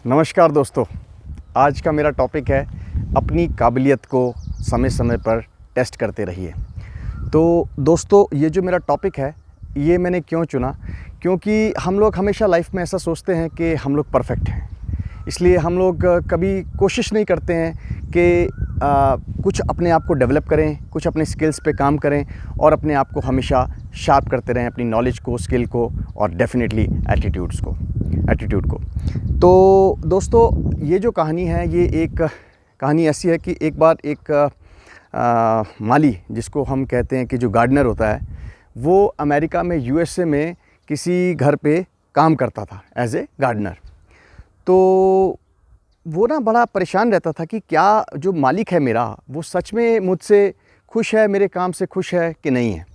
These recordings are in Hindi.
नमस्कार दोस्तों, आज का मेरा टॉपिक है अपनी काबिलियत को समय समय पर टेस्ट करते रहिए। तो दोस्तों, ये जो मेरा टॉपिक है ये मैंने क्यों चुना, क्योंकि हम लोग हमेशा लाइफ में ऐसा सोचते हैं कि हम लोग परफेक्ट हैं, इसलिए हम लोग कभी कोशिश नहीं करते हैं कि कुछ अपने आप को डेवलप करें, कुछ अपने स्किल्स पे काम करें और अपने आप को हमेशा शार्प करते रहें, अपनी नॉलेज को, स्किल को और डेफिनेटली एटीट्यूड को। तो दोस्तों, ये जो कहानी है ये एक कहानी ऐसी है कि एक बार एक माली, जिसको हम कहते हैं कि जो गार्डनर होता है, वो अमेरिका में यूएसए में किसी घर पे काम करता था एज ए गार्डनर। तो वो ना बड़ा परेशान रहता था कि क्या जो मालिक है मेरा, वो सच में मुझसे खुश है, मेरे काम से खुश है कि नहीं है।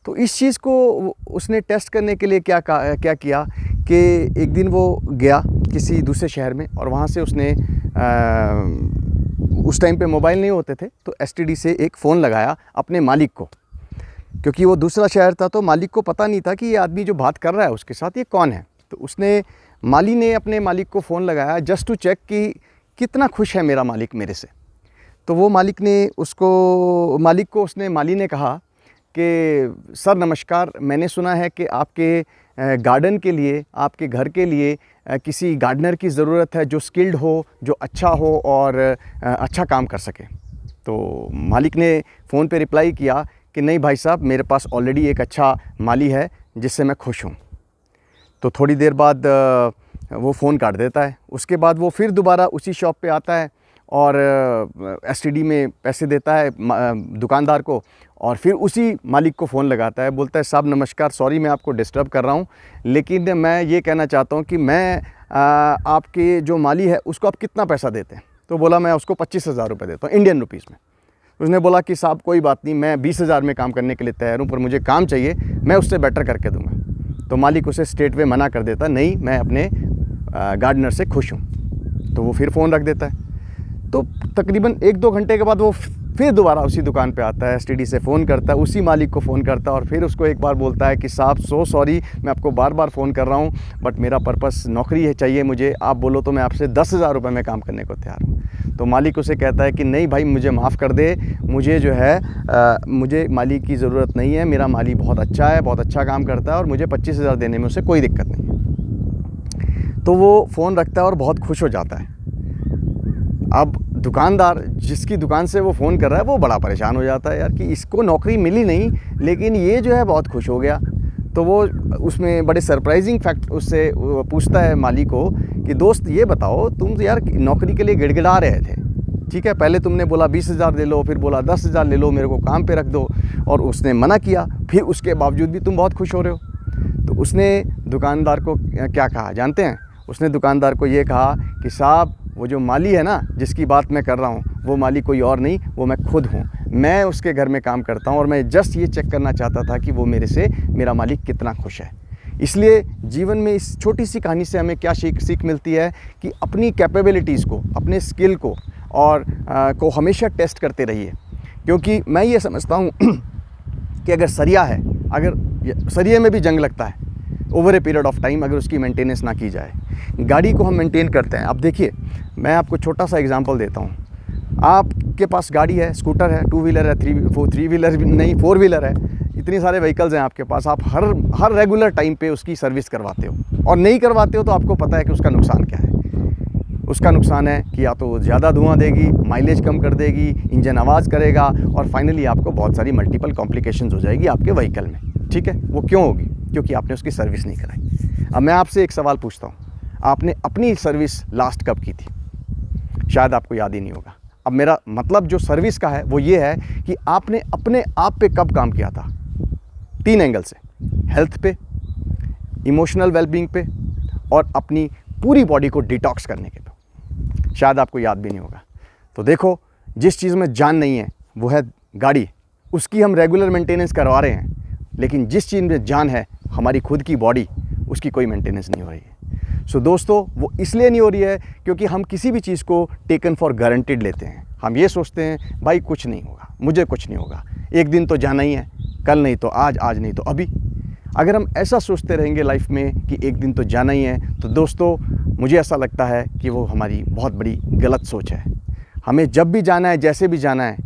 तो इस चीज़ को उसने टेस्ट करने के लिए क्या किया कि एक दिन वो गया किसी दूसरे शहर में और वहाँ से उसने उस टाइम पे मोबाइल नहीं होते थे, तो एसटीडी से एक फ़ोन लगाया अपने मालिक को, क्योंकि वो दूसरा शहर था तो मालिक को पता नहीं था कि ये आदमी जो बात कर रहा है उसके साथ ये कौन है। तो माली ने अपने मालिक को फ़ोन लगाया जस्ट टू चेक कि कितना खुश है मेरा मालिक मेरे से। तो वो माली ने कहा कि सर नमस्कार, मैंने सुना है कि आपके गार्डन के लिए, आपके घर के लिए किसी गार्डनर की ज़रूरत है जो स्किल्ड हो, जो अच्छा हो और अच्छा काम कर सके। तो मालिक ने फ़ोन पे रिप्लाई किया कि नहीं भाई साहब, मेरे पास ऑलरेडी एक अच्छा माली है जिससे मैं खुश हूँ। तो थोड़ी देर बाद वो फ़ोन काट देता है। उसके बाद वो फिर दोबारा उसी शॉप पे आता है और एसटीडी में पैसे देता है दुकानदार को, और फिर उसी मालिक को फ़ोन लगाता है। बोलता है साहब नमस्कार, सॉरी मैं आपको डिस्टर्ब कर रहा हूँ, लेकिन मैं ये कहना चाहता हूँ कि मैं आपके जो माली है उसको आप कितना पैसा देते हैं। तो बोला मैं उसको 25,000 रुपये देता हूँ इंडियन रुपीज़ में। उसने बोला कि साहब कोई बात नहीं, मैं 20,000 में काम करने के लिए तैयार हूँ, पर मुझे काम चाहिए, मैं उससे बेटर करके दूँगा। तो मालिक उसे स्ट्रेट वे मना कर देता, नहीं मैं अपने गार्डनर से खुश हूँ। तो वो फिर फ़ोन रख देता है। तो तकरीबन 1-2 घंटे के बाद वो फिर दोबारा उसी दुकान पे आता है, एसटीडी से फ़ोन करता है, उसी मालिक को फ़ोन करता है और फिर उसको एक बार बोलता है कि साहब सो सॉरी, मैं आपको बार बार फ़ोन कर रहा हूँ, बट मेरा पर्पस नौकरी है, चाहिए मुझे, आप बोलो तो मैं आपसे 10,000 रुपये में काम करने को तैयार हूँ। तो मालिक उसे कहता है कि नहीं भाई, मुझे माफ़ कर दे, मुझे जो है मुझे मालिक की ज़रूरत नहीं है, मेरा माली बहुत अच्छा है, बहुत अच्छा काम करता है और मुझे 25,000 देने में उसे कोई दिक्कत नहीं है। तो वो फ़ोन रखता है और बहुत खुश हो जाता है। अब दुकानदार, जिसकी दुकान से वो फ़ोन कर रहा है, वो बड़ा परेशान हो जाता है यार कि इसको नौकरी मिली नहीं, लेकिन ये जो है बहुत खुश हो गया। तो वो उसमें बड़े सरप्राइजिंग फैक्ट उससे पूछता है माली को कि दोस्त ये बताओ, तुम तो यार नौकरी के लिए गिड़गिड़ा रहे थे, ठीक है, पहले तुमने बोला 20,000 दे लो, फिर बोला 10,000 ले लो, मेरे को काम पे रख दो, और उसने मना किया, फिर उसके बावजूद भी तुम बहुत खुश हो रहे हो। तो उसने दुकानदार को क्या कहा जानते हैं? उसने दुकानदार को ये कहा कि साहब, वो जो माली है ना जिसकी बात मैं कर रहा हूँ, वो माली कोई और नहीं, वो मैं खुद हूँ। मैं उसके घर में काम करता हूँ और मैं जस्ट ये चेक करना चाहता था कि वो मेरा मालिक कितना खुश है। इसलिए जीवन में इस छोटी सी कहानी से हमें क्या सीख मिलती है कि अपनी कैपेबिलिटीज़ को, अपने स्किल को और को हमेशा टेस्ट करते रहिए। क्योंकि मैं ये समझता हूँ कि अगर सरिये में भी जंग लगता है over a period of time, अगर उसकी मेंटेनेंस ना की जाए। गाड़ी को हम मेंटेन करते हैं। अब देखिए, मैं आपको छोटा सा एग्जांपल देता हूँ। आपके पास गाड़ी है, स्कूटर है, 2 व्हीलर है, 3 व्हीलर नहीं 4 व्हीलर है, इतने सारे व्हीकल्स हैं आपके पास। आप हर रेगुलर टाइम पे उसकी सर्विस करवाते हो, और नहीं करवाते हो तो आपको पता है कि उसका नुकसान क्या है। उसका नुकसान है कि या तो ज़्यादा धुआं देगी, माइलेज कम कर देगी, इंजन आवाज़ करेगा, और फाइनली आपको बहुत सारी मल्टीपल कॉम्प्लिकेशंस हो जाएगी आपके व्हीकल में। ठीक है, वो क्यों होगी? क्योंकि आपने उसकी सर्विस नहीं कराई। अब मैं आपसे एक सवाल पूछता हूँ, आपने अपनी सर्विस लास्ट कब की थी? शायद आपको याद ही नहीं होगा। अब मेरा मतलब जो सर्विस का है वो ये है कि आपने अपने आप पे कब काम किया था। 3 एंगल से, हेल्थ पे, इमोशनल वेलबींग पे, और अपनी पूरी बॉडी को डिटॉक्स करने के पे। शायद आपको याद भी नहीं होगा। तो देखो, जिस चीज़ में जान नहीं है वो है गाड़ी, उसकी हम रेगुलर मेंटेनेंस करवा रहे हैं, लेकिन जिस चीज़ में जान है, हमारी खुद की बॉडी, उसकी कोई मेंटेनेंस नहीं हो रही है। सो दोस्तों, वो इसलिए नहीं हो रही है क्योंकि हम किसी भी चीज़ को टेकन फॉर गारंटेड लेते हैं। हम ये सोचते हैं भाई कुछ नहीं होगा, मुझे कुछ नहीं होगा, एक दिन तो जाना ही है, कल नहीं तो आज, आज नहीं तो अभी। अगर हम ऐसा सोचते रहेंगे लाइफ में कि एक दिन तो जाना ही है, तो दोस्तों मुझे ऐसा लगता है कि वो हमारी बहुत बड़ी गलत सोच है। हमें जब भी जाना है, जैसे भी जाना है,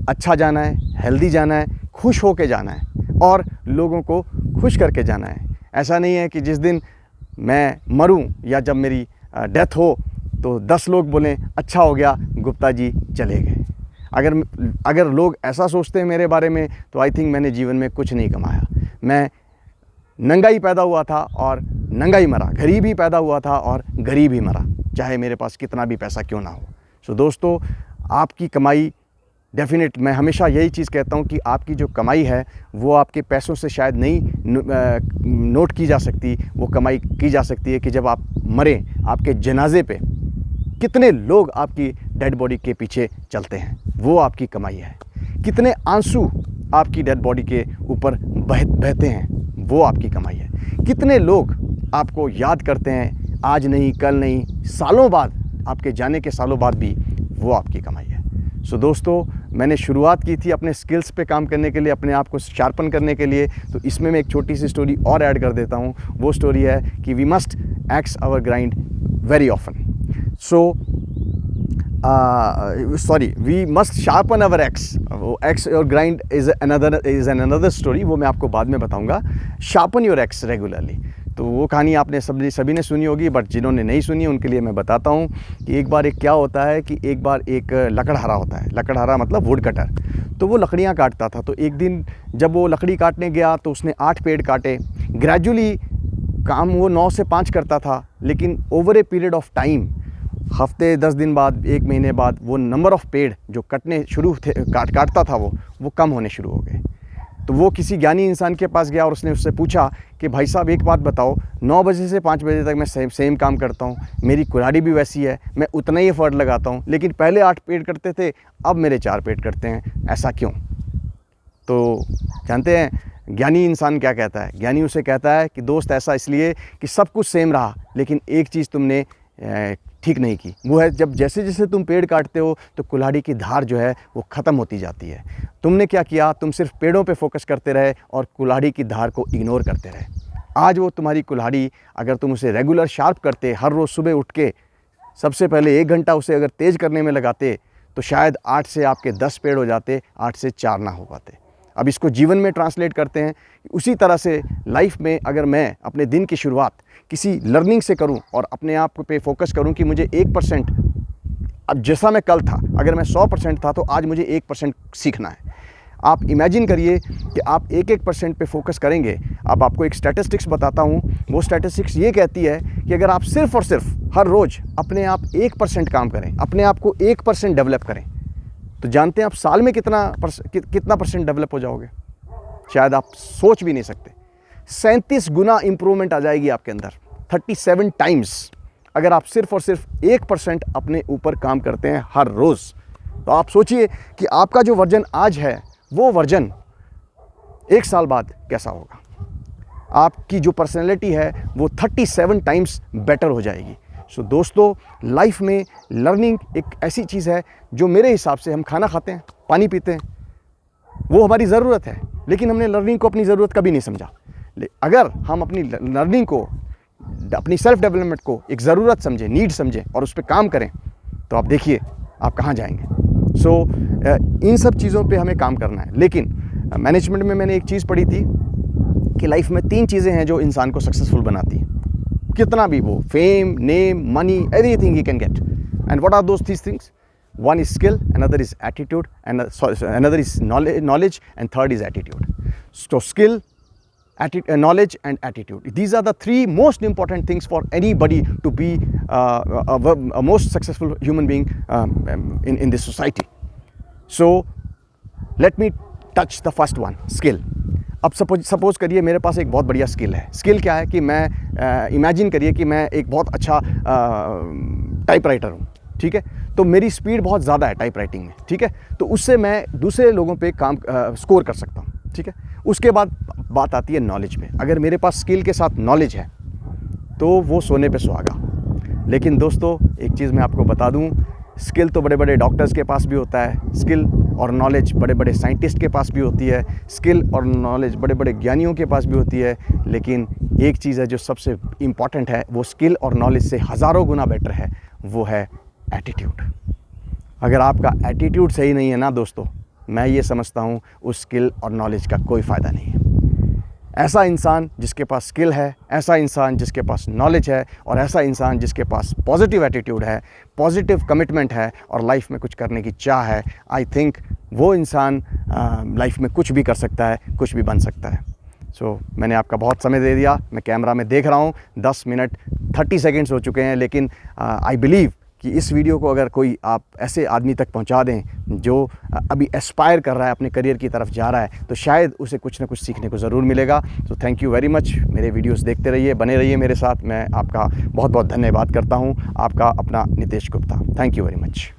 अच्छा जाना है, हेल्दी जाना है, खुश होके जाना है और लोगों को खुश करके जाना है। ऐसा नहीं है कि जिस दिन मैं मरूं या जब मेरी डेथ हो तो 10 लोग बोलें अच्छा हो गया, गुप्ता जी चले गए। अगर लोग ऐसा सोचते हैं मेरे बारे में तो आई थिंक मैंने जीवन में कुछ नहीं कमाया। मैं नंगा ही पैदा हुआ था और नंगा ही मरा, गरीब ही पैदा हुआ था और गरीब ही मरा, चाहे मेरे पास कितना भी पैसा क्यों ना हो। सो दोस्तों, आपकी कमाई डेफिनेट, मैं हमेशा यही चीज़ कहता हूँ कि आपकी जो कमाई है वो आपके पैसों से शायद नहीं नोट की जा सकती। वो कमाई की जा सकती है कि जब आप मरें, आपके जनाजे पे कितने लोग आपकी डेड बॉडी के पीछे चलते हैं, वो आपकी कमाई है। कितने आंसू आपकी डेड बॉडी के ऊपर बहते हैं, वो आपकी कमाई है। कितने लोग आपको याद करते हैं, आज नहीं, कल नहीं, सालों बाद, आपके जाने के सालों बाद भी, वो आपकी कमाई है। सो दोस्तों, मैंने शुरुआत की थी अपने स्किल्स पे काम करने के लिए, अपने आप को शार्पन करने के लिए। तो इसमें मैं एक छोटी सी स्टोरी और ऐड कर देता हूँ। वो स्टोरी है कि we must x our grind very often. We must sharpen our x. वो एक्स और ग्राइंड इज़ अनदर स्टोरी, वो मैं आपको बाद में बताऊँगा। Sharpen your x regularly. तो वो कहानी आपने सभी ने सुनी होगी, बट जिन्होंने नहीं सुनी उनके लिए मैं बताता हूँ कि एक बार क्या होता है कि एक बार एक लकड़हारा होता है। लकड़हारा मतलब वुड कटर। तो वो लकड़ियाँ काटता था। तो एक दिन जब वो लकड़ी काटने गया तो उसने 8 पेड़ काटे। ग्रेजुअली काम वो 9 से 5 करता था, लेकिन over a period of time, हफ्ते 10 दिन बाद, 1 महीने बाद, वो नंबर ऑफ पेड़ जो कटने शुरू थे, काटता था वो कम होने शुरू हो गए। तो वो किसी ज्ञानी इंसान के पास गया और उसने उससे पूछा कि भाई साहब एक बात बताओ, 9 बजे से 5 बजे तक मैं सेम काम करता हूँ, मेरी कुल्हाड़ी भी वैसी है, मैं उतना ही एफर्ट लगाता हूँ, लेकिन पहले 8 पेड़ करते थे, अब मेरे 4 पेड़ करते हैं, ऐसा क्यों? तो जानते हैं ज्ञानी इंसान क्या कहता है? ज्ञानी उसे कहता है कि दोस्त ऐसा इसलिए कि सब कुछ सेम रहा, लेकिन एक चीज़ तुमने ठीक नहीं की। वो है जब जैसे जैसे तुम पेड़ काटते हो तो कुल्हाड़ी की धार जो है वो ख़त्म होती जाती है। तुमने क्या किया? तुम सिर्फ पेड़ों पे फोकस करते रहे और कुल्हाड़ी की धार को इग्नोर करते रहे। आज वो तुम्हारी कुल्हाड़ी, अगर तुम उसे रेगुलर शार्प करते, हर रोज़ सुबह उठ के सबसे पहले 1 घंटा उसे अगर तेज़ करने में लगाते, तो शायद 8 से आपके 10 पेड़ हो जाते, 8 से 4 ना हो पाते। अब इसको जीवन में ट्रांसलेट करते हैं। उसी तरह से लाइफ में अगर मैं अपने दिन की शुरुआत किसी लर्निंग से करूं और अपने आप पे फोकस करूं कि मुझे 1%, अब जैसा मैं कल था, अगर मैं 100% था तो आज मुझे 1% सीखना है। आप इमेजिन करिए कि आप 1% पे फोकस करेंगे। अब आपको एक स्टैटिस्टिक्स बताता हूँ। वो स्टैटिस्टिक्स ये कहती है कि अगर आप सिर्फ़ और सिर्फ हर रोज़ अपने आप 1% काम करें, अपने आप को 1% डेवलप करें, तो जानते हैं आप साल में कितना परसेंट डेवलप हो जाओगे? शायद आप सोच भी नहीं सकते। 37 गुना इंप्रूवमेंट आ जाएगी आपके अंदर, 37 टाइम्स, अगर आप सिर्फ और सिर्फ 1% अपने ऊपर काम करते हैं हर रोज़। तो आप सोचिए कि आपका जो वर्जन आज है, वो वर्जन 1 साल बाद कैसा होगा। आपकी जो पर्सनैलिटी है वो 37 टाइम्स बेटर हो जाएगी। सो दोस्तों, लाइफ में लर्निंग एक ऐसी चीज़ है जो मेरे हिसाब से, हम खाना खाते हैं, पानी पीते हैं, वो हमारी ज़रूरत है, लेकिन हमने लर्निंग को अपनी ज़रूरत कभी नहीं समझा। अगर हम अपनी लर्निंग को, अपनी सेल्फ डेवलपमेंट को एक ज़रूरत समझें, नीड समझें और उस पर काम करें, तो आप देखिए आप कहाँ जाएंगे। सो इन सब चीज़ों पे हमें काम करना है। लेकिन मैनेजमेंट में मैंने एक चीज़ पढ़ी थी कि लाइफ में 3 चीज़ें हैं जो इंसान को सक्सेसफुल बनाती हैं, कितना भी वो, fame, name, money, everything he can get. And what are those these things? One is skill, another is attitude, and another is knowledge, and third is attitude. So skill, knowledge and attitude. These are the 3 most important things for anybody to be a most successful human being in this society. So let me touch the first one, skill. अब सपोज करिए मेरे पास एक बहुत बढ़िया स्किल है। स्किल क्या है कि मैं इमेजिन करिए कि मैं एक बहुत अच्छा टाइपराइटर हूँ, ठीक है? तो मेरी स्पीड बहुत ज़्यादा है टाइप राइटिंग में, ठीक है? तो उससे मैं दूसरे लोगों पे काम स्कोर कर सकता हूँ, ठीक है? उसके बाद बात आती है नॉलेज पे। अगर मेरे पास स्किल के साथ नॉलेज है तो वो सोने पे सुहागा। लेकिन दोस्तों, एक चीज़ मैं आपको बता दूँ, स्किल तो बड़े बड़े डॉक्टर्स के पास भी होता है, स्किल और नॉलेज बड़े बड़े साइंटिस्ट के पास भी होती है, स्किल और नॉलेज बड़े बड़े ज्ञानियों के पास भी होती है, लेकिन एक चीज़ है जो सबसे इम्पॉर्टेंट है, वो स्किल और नॉलेज से हज़ारों गुना बेटर है, वो है एटीट्यूड। अगर आपका एटीट्यूड सही नहीं है ना दोस्तों, मैं ये समझता हूँ उस स्किल और नॉलेज का कोई फ़ायदा नहीं है। ऐसा इंसान जिसके पास स्किल है, ऐसा इंसान जिसके पास नॉलेज है, और ऐसा इंसान जिसके पास पॉजिटिव एटीट्यूड है, पॉजिटिव कमिटमेंट है और लाइफ में कुछ करने की चाह है, आई थिंक वो इंसान लाइफ में कुछ भी कर सकता है, कुछ भी बन सकता है। सो मैंने आपका बहुत समय दे दिया। मैं कैमरा में देख रहा हूँ 10 मिनट 30 सेकेंड्स हो चुके हैं, लेकिन आई बिलीव कि इस वीडियो को अगर कोई आप ऐसे आदमी तक पहुंचा दें जो अभी एस्पायर कर रहा है, अपने करियर की तरफ जा रहा है, तो शायद उसे कुछ ना कुछ सीखने को ज़रूर मिलेगा। तो थैंक यू वेरी मच। मेरे वीडियोस देखते रहिए, बने रहिए मेरे साथ। मैं आपका बहुत बहुत धन्यवाद करता हूं। आपका अपना Nitesh Gupta. Thank you very much.